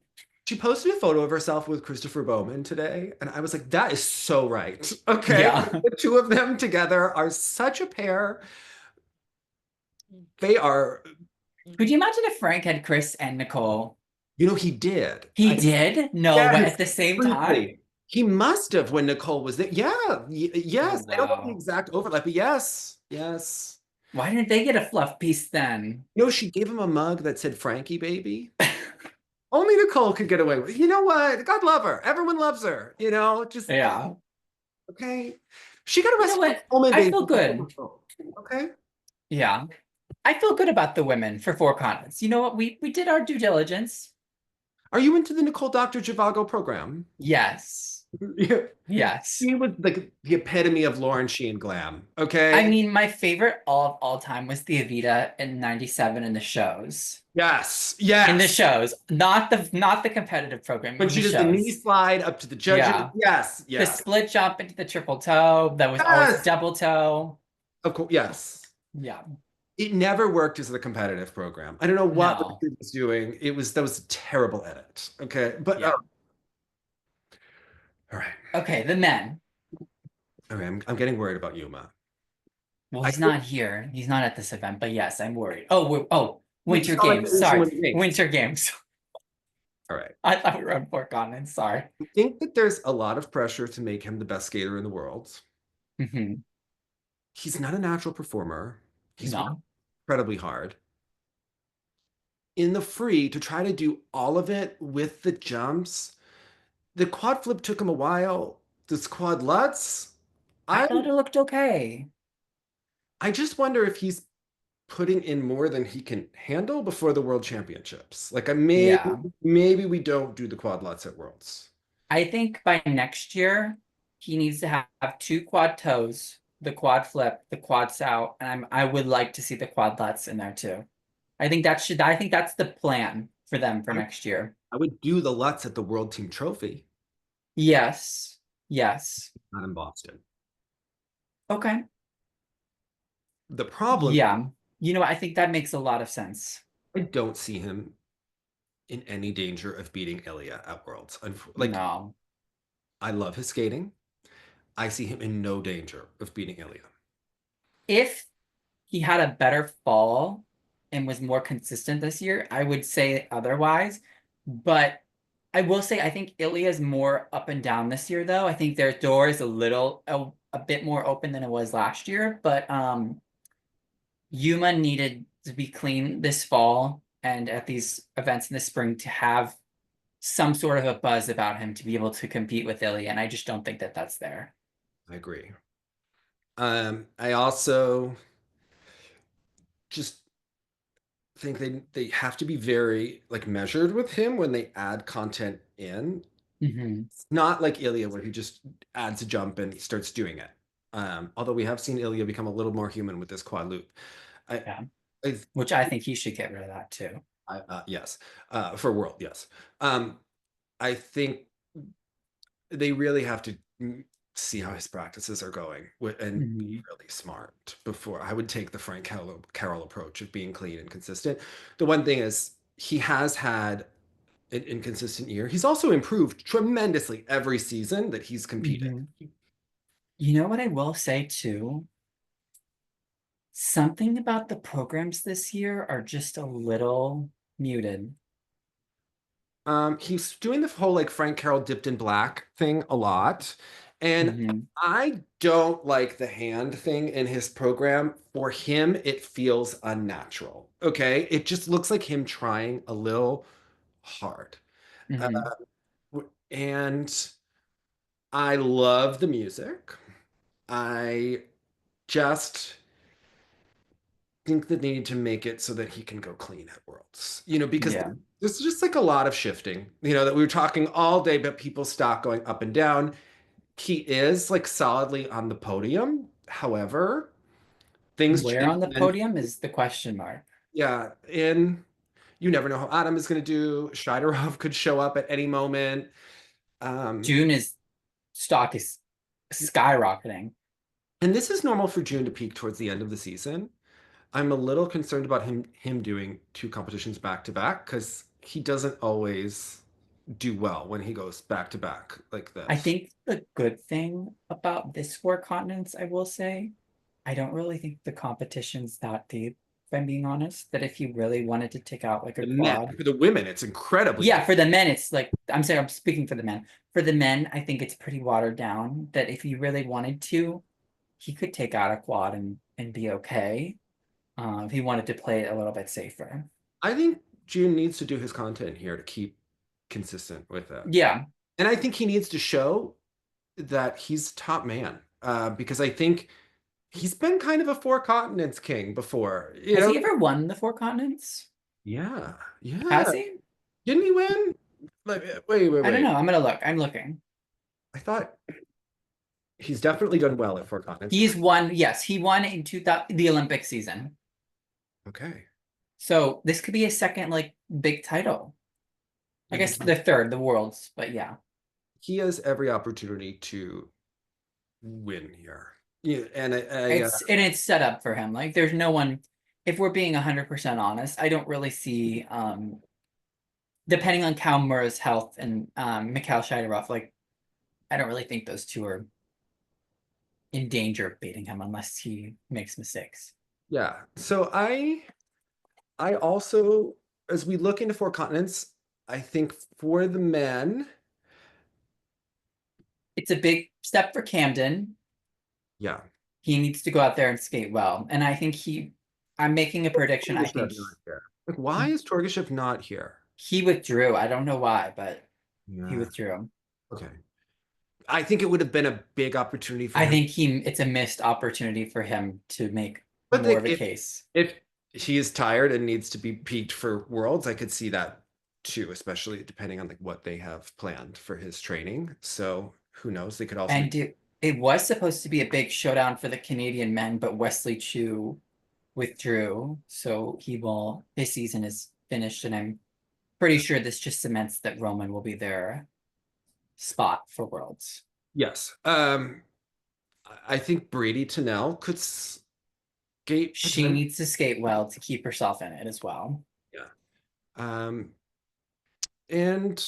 she posted a photo of herself with Christopher Bowman today, and I was like, that is so right. Okay. Yeah. The two of them together are such a pair. They are, Could you imagine if Frank had Chris and Nicole? he did. He did? No, Yes, at the same briefly. time? He must have when Nicole was there. Yeah, yes. Oh, I don't know the wow. exact overlap, but yes, yes. Why didn't they get a fluff piece then? She gave him a mug that said Frankie baby. Only Nicole could get away with it. You know what? God love her. Everyone loves her. Just Yeah. okay. She got You know arrested. what? Woman I baby. feel good. Okay. Yeah. I feel good about the women for four continents. You know what? We did our due diligence. Are you into the Nicole Dr. Zhivago program? Yes. Yeah. Yes. She was like the epitome of Lauren Sheehan glam. Okay. I mean, my favorite all time was the Evita in 97 in the shows. Yes. Yes. In the shows, not the competitive program. When she does the knee slide up to the judges. Yeah. Yes. The split jump into the triple toe. That was always double toe. Of course. Yes. Yeah. It never worked as the competitive program. I don't know what No. it was doing. That was a terrible edit. Okay. But Yeah. all right. Okay, the men. Okay, I'm getting worried about Yuma. Well, he's not here. He's not at this event, but yes, I'm worried. Oh, Winter It's not like Games. the Sorry, Asian Winter Games. Winter Games. All right. I thought we were on four continents. Sorry. I think that there's a lot of pressure to make him the best skater in the world. Hmm. He's not a natural performer. He's worked No, incredibly hard. In the free, to try to do all of it with the jumps, the quad flip took him a while. This quad lutz, I I thought it looked okay. I just wonder if he's putting in more than he can handle before the World Championships. Like I Yeah. maybe we don't do the quad lutz at Worlds. I think by next year, he needs to have two quad toes, the quad flip, the quad sow, and I would like to see the quad lutz in there too. I think that's the plan for them for next year. I would do the lutz at the World Team Trophy, Yes. Yes. not in Boston. Okay. The problem, Yeah. You know, I think that makes a lot of sense. I don't see him in any danger of beating Ilya at Worlds. Like, No. I love his skating. I see him in no danger of beating Ilya. If he had a better fall and was more consistent this year, I would say otherwise. But I will say I think Ilya is more up and down this year, though. I think their door is a bit more open than it was last year. But Yuma needed to be clean this fall and at these events in the spring to have some sort of a buzz about him to be able to compete with Ilya, and I just don't think that that's there. I agree. I also just think they have to be very like measured with him when they add content in. Mm-hmm. It's not like Ilya where he just adds a jump and he starts doing it. Although we have seen Ilya become a little more human with this quad loop. I, Yeah, I, which I think he should get rid of that too. yes, for World, yes. I think they really have to see how his practices are going and be Mm-hmm. really smart before I would take the Frank Carroll approach of being clean and consistent. The one thing is he has had an inconsistent year. He's also improved tremendously every season that he's competed. Mm-hmm. You know what I will say too? Something about the programs this year are just a little muted. He's doing the whole like Frank Carroll dipped in black thing a lot. And Mm-hmm. I don't like the hand thing in his program. For him, it feels unnatural. Okay. It just looks like him trying a little hard. Uh, Mm-hmm. and I love the music. I just think that they need to make it so that he can go clean at Worlds, because Yeah. there's just like a lot of shifting, that we were talking all day about people's stock going up and down. He is like solidly on the podium. However, things Where change. on the And podium is the question mark. yeah, and you never know how Adam is going to do. Shidorov could show up at any moment. Um, June is stock is skyrocketing. and this is normal for June to peak towards the end of the season. I'm a little concerned about him doing two competitions back to back because he doesn't always do well when he goes back to back like I this. think the good thing about this four continents, I will say, I don't really think the competition's that deep, if I'm being honest. That if you really wanted to take out like a The men, quad. for the women, it's incredibly Yeah, deep. for the men, it's like I'm saying I'm speaking for the men. For the men, I think it's pretty watered down. That if he really wanted to, he could take out a quad and be okay. If he wanted to play it a little bit safer. I think June needs to do his content here to keep consistent with it. Yeah. And I think he needs to show that he's top man because I think he's been kind of a four continents king before. Has he ever won the four continents? Yeah, Has yeah. he? Didn't he win? Like, wait, I don't know. I'm gonna look. I'm looking. I thought he's definitely done well at four continents. He's won. Yes, he won in 2000 the Olympic season. Okay. So this could be a second like big title. I guess the third, the world's, but yeah. He has every opportunity to win here. Yeah, and It's set up for him. Like there's no one, if we're being 100% honest, I don't really see depending on Cal Murray's health and Mikhail Shidorov, like I don't really think those two are in danger of beating him unless he makes mistakes. yeah. So I also, as we look into four continents, I think for the men, It's a big step for Camden. yeah. He needs to go out there and skate well. And I think I'm making a prediction. I think Torgashev not here. Like, why is Torgashev not here? he withdrew. I don't know why, but he Yeah. withdrew. Okay. I think it would have been a big opportunity for I him. think it's a missed opportunity for him to make But more like, of a case. if he is tired and needs to be peaked for Worlds, I could see that too, especially depending on like what they have planned for his training. So who knows? They could also And it was supposed to be a big showdown for the Canadian men, but Wesley Chu withdrew. So his season is finished, and I'm pretty sure this just cements that Roman will be their spot for Worlds. yes. I think Brady Tennell could skate. She needs to skate well to keep herself in it as well. Yeah. And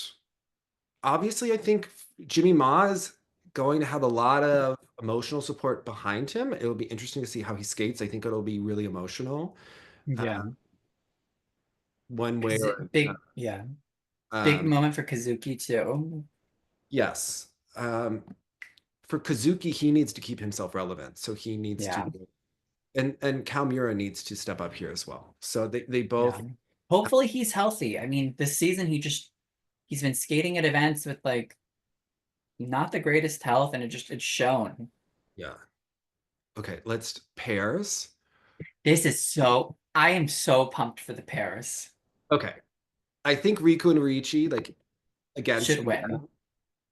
obviously, I think Jimmy Ma is going to have a lot of emotional support behind him. It'll be interesting to see how he skates. I think it'll be really emotional. Yeah. One way or big, yeah. Big um, moment for Kazuki too. yes. For Kazuki, he needs to keep himself relevant. So he needs Yeah. to, and Kalmura needs to step up here as well. So they both. Yeah. Hopefully he's healthy. I mean, this season he's been skating at events with like not the greatest health, and it's shown. Yeah. Okay, let's pairs. I am so pumped for the pairs. Okay. I think Riku and Riichi, like, against Should win.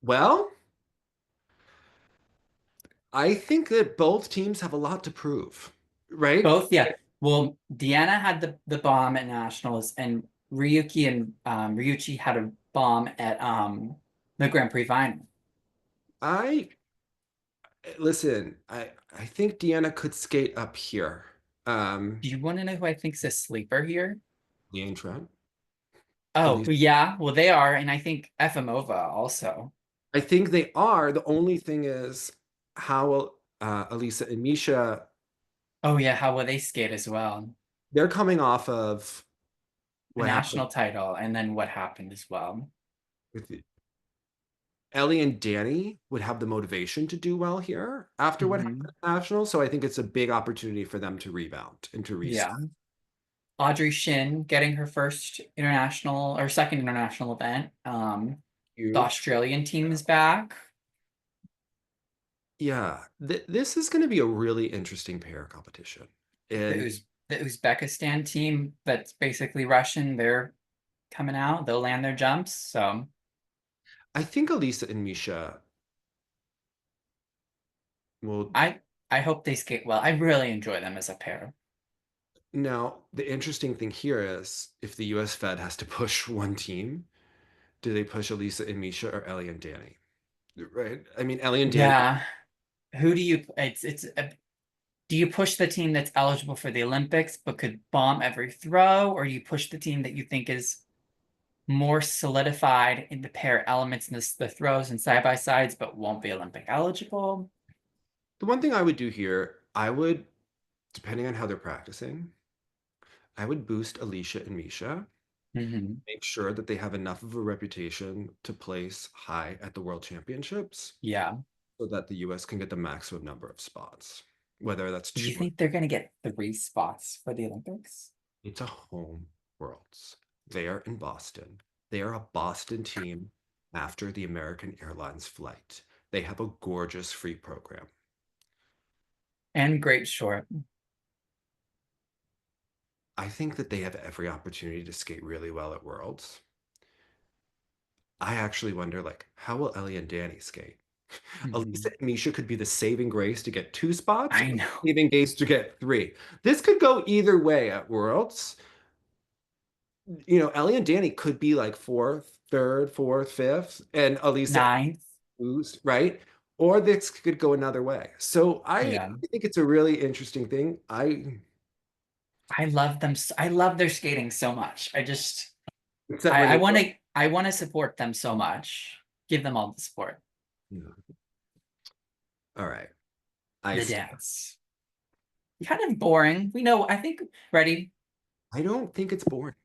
Well, I think that both teams have a lot to prove, right? Both, yeah. Well, Deanna had the bomb at nationals, and Ryuki and Ryuichi had a bomb at the Grand Prix final. I listen, I think Deanna could skate up here. Do you want to know who I think's a sleeper here? Leanne Trent. Oh, yeah. Well, they are, and I think Efimova also. I think they are. The only thing is how will Elisa and Misha, Oh yeah, how will they skate as well? they're coming off of The what happened national title, and then what happened as well. with Ellie and Danny would have the motivation to do well here after what happened at Nationals. So I think it's a big opportunity for them to rebound and to restart. Yeah. Audrey Shin getting her first international or second international event. The Australian team is back. Yeah, this is going to be a really interesting pair competition. And The Uzbekistan team that's basically Russian, they're coming out. They'll land their jumps. So I think Elisa and Misha will. I hope they skate well. I really enjoy them as a pair. Now, the interesting thing here is if the US Fed has to push one team, do they push Elisa and Misha or Ellie and Danny? Right? I mean, Ellie and Danny. Yeah. Who do you do you push the team that's eligible for the Olympics but could bomb every throw, or do you push the team that you think is more solidified in the pair elements and the throws and side by sides but won't be Olympic eligible? The one thing I would do here, I would, depending on how they're practicing, I would boost Alicia and Misha, make sure that they have enough of a reputation to place high at the World Championships. Yeah. So that the US can get the maximum number of spots, whether that's Do two. you think they're going to get 3 spots for the Olympics? It's a home Worlds. They are in Boston. They are a Boston team after the American Airlines flight. They have a gorgeous free program. And great short. I think that they have every opportunity to skate really well at Worlds. I actually wonder, like, how will Ellie and Danny skate? Elisa and Misha could be the saving grace to get 2 spots. I know. Saving grace to get 3. This could go either way at Worlds. You know, Ellie and Danny could be like 4th, 3rd, 4th, 5th, and Elisa 9th. Boost, right? Or this could go another way. So I think it's a really interesting thing. I love them. I love their skating so much. I want to support them so much. Give them all the support. Yeah. All right. The dance. Kind of boring. We know. I think ready. I don't think it's boring.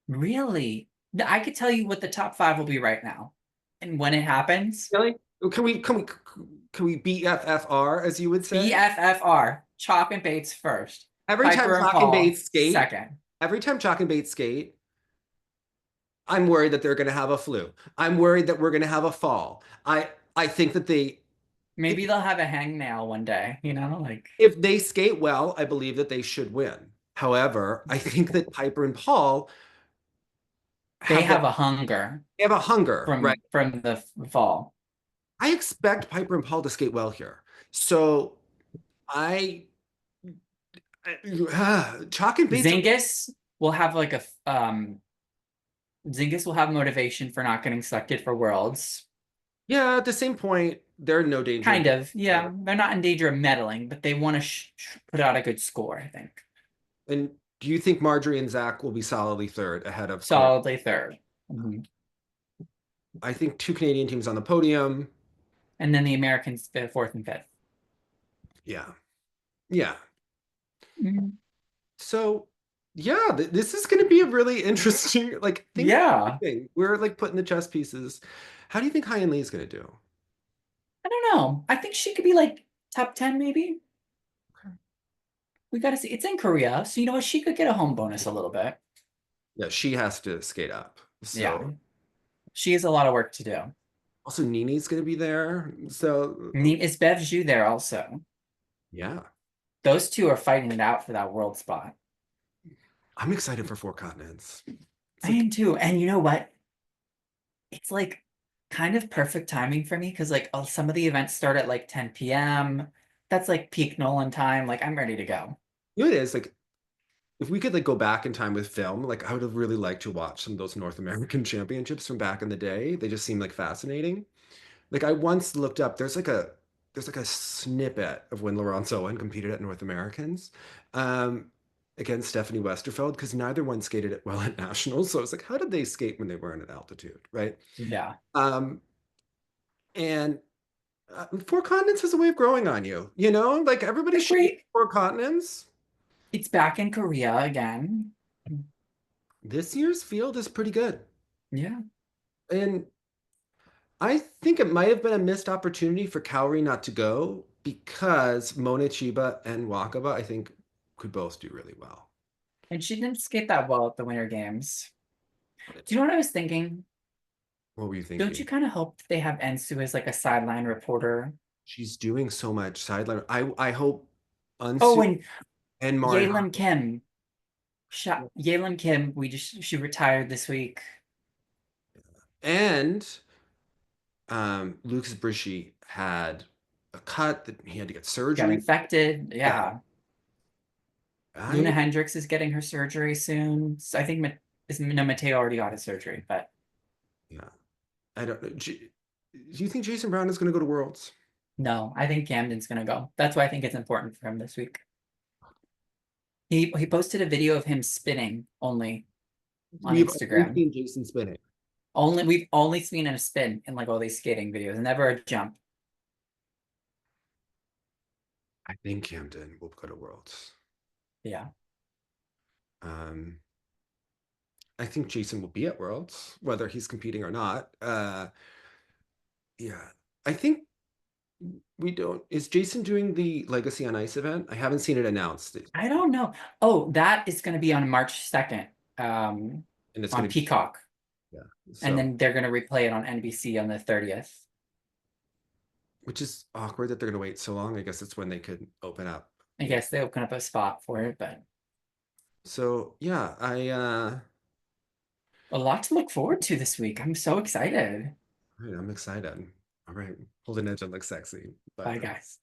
Really? I could tell you what the top five will be right now. And when it happens, Really? Can we BFFR, as you would say? BFFR, Chalk and Bates first, Every time Piper and Chalk and Paul Bates skate, second. every time Chalk and Bates skate, I'm worried that they're going to have a flu. I'm worried that we're going to have a fall. I think that Maybe they'll have a hangnail one day, you know, like if they skate well, I believe that they should win. However, I think that Piper and Paul they have have a hunger they have a hunger, right? from the fall. I expect Piper and Paul to skate well here. So I Chalk and Bates. Zingis will have like a Zingis will have motivation for not getting selected for Worlds. Yeah, at the same point, they're in no danger. Kind of, yeah. They're not in danger of medaling, but they want to put out a good score, I think. And do you think Marjorie and Zach will be solidly third ahead of solidly third? Mm-hmm. I think two Canadian teams on the podium. And then the Americans fourth and fifth. Yeah. Yeah. Mm-hmm. So yeah, this is going to be a really interesting, like, yeah. We're like putting the chess pieces. How do you think Hyen Lee is going to do? I don't know. I think she could be like top 10, maybe. Okay. We got to see. It's in Korea, so you know what? She could get a home bonus a little bit. Yeah, she has to skate up. So. Yeah. She has a lot of work to do. Also, Nini's going to be there. So is Bev Zhu there also? Yeah. Those two are fighting it out for that world spot. I'm excited for Four Continents. I am too. And you know what? It's like kind of perfect timing for me because like some of the events start at like 10 p.m. That's like peak Nolan time. Like I'm ready to go. You know, it is like if we could like go back in time with film, like I would have really liked to watch some of those North American championships from back in the day. They just seem like fascinating. Like I once looked up, there's like a snippet of when Laurence Owen competed at North Americans against Stephanie Westerfeld because neither one skated it well at nationals. So I was like, how did they skate when they weren't at altitude, right? Yeah. And Four Continents has a way of growing on you, you know, like everybody should Four Continents. It's back in Korea again. This year's field is pretty good. Yeah. And I think it might have been a missed opportunity for Kaori not to go because Mona Chiba and Wakaba, I think, could both do really well. And she didn't skate that well at the Winter Games. Do you know what I was thinking? What were you thinking? Don't you kind of hope they have Ensu as like a sideline reporter? She's doing so much sideline. I hope Unsu and Marion Yelim Kim. Yelim Kim, she retired this week. And Lucas Brisci had a cut that he had to get surgery. Got infected. Yeah. Luna Hendricks is getting her surgery soon. So I think Mateo already got his surgery, but yeah. I don't know. Do you think Jason Brown is going to go to Worlds? No, I think Camden's going to go. That's why I think it's important for him this week. He posted a video of him spinning only on Instagram. We've seen Jason spinning. We've only seen him spin in like all these skating videos, never a jump. I think Camden will go to Worlds. Yeah. I think Jason will be at Worlds, whether he's competing or not. Yeah. I think is Jason doing the Legacy on Ice event? I haven't seen it announced. I don't know. Oh, that is going to be on March 2nd. And it's on Peacock. Yeah. So, and then they're going to replay it on NBC on the 30th. Which is awkward that they're going to wait so long. I guess it's when they could open up. I guess they open up a spot for it, but. So, yeah, a lot to look forward to this week. I'm so excited. All right, I'm excited. All right. Hold an edge and look sexy. Bye, guys.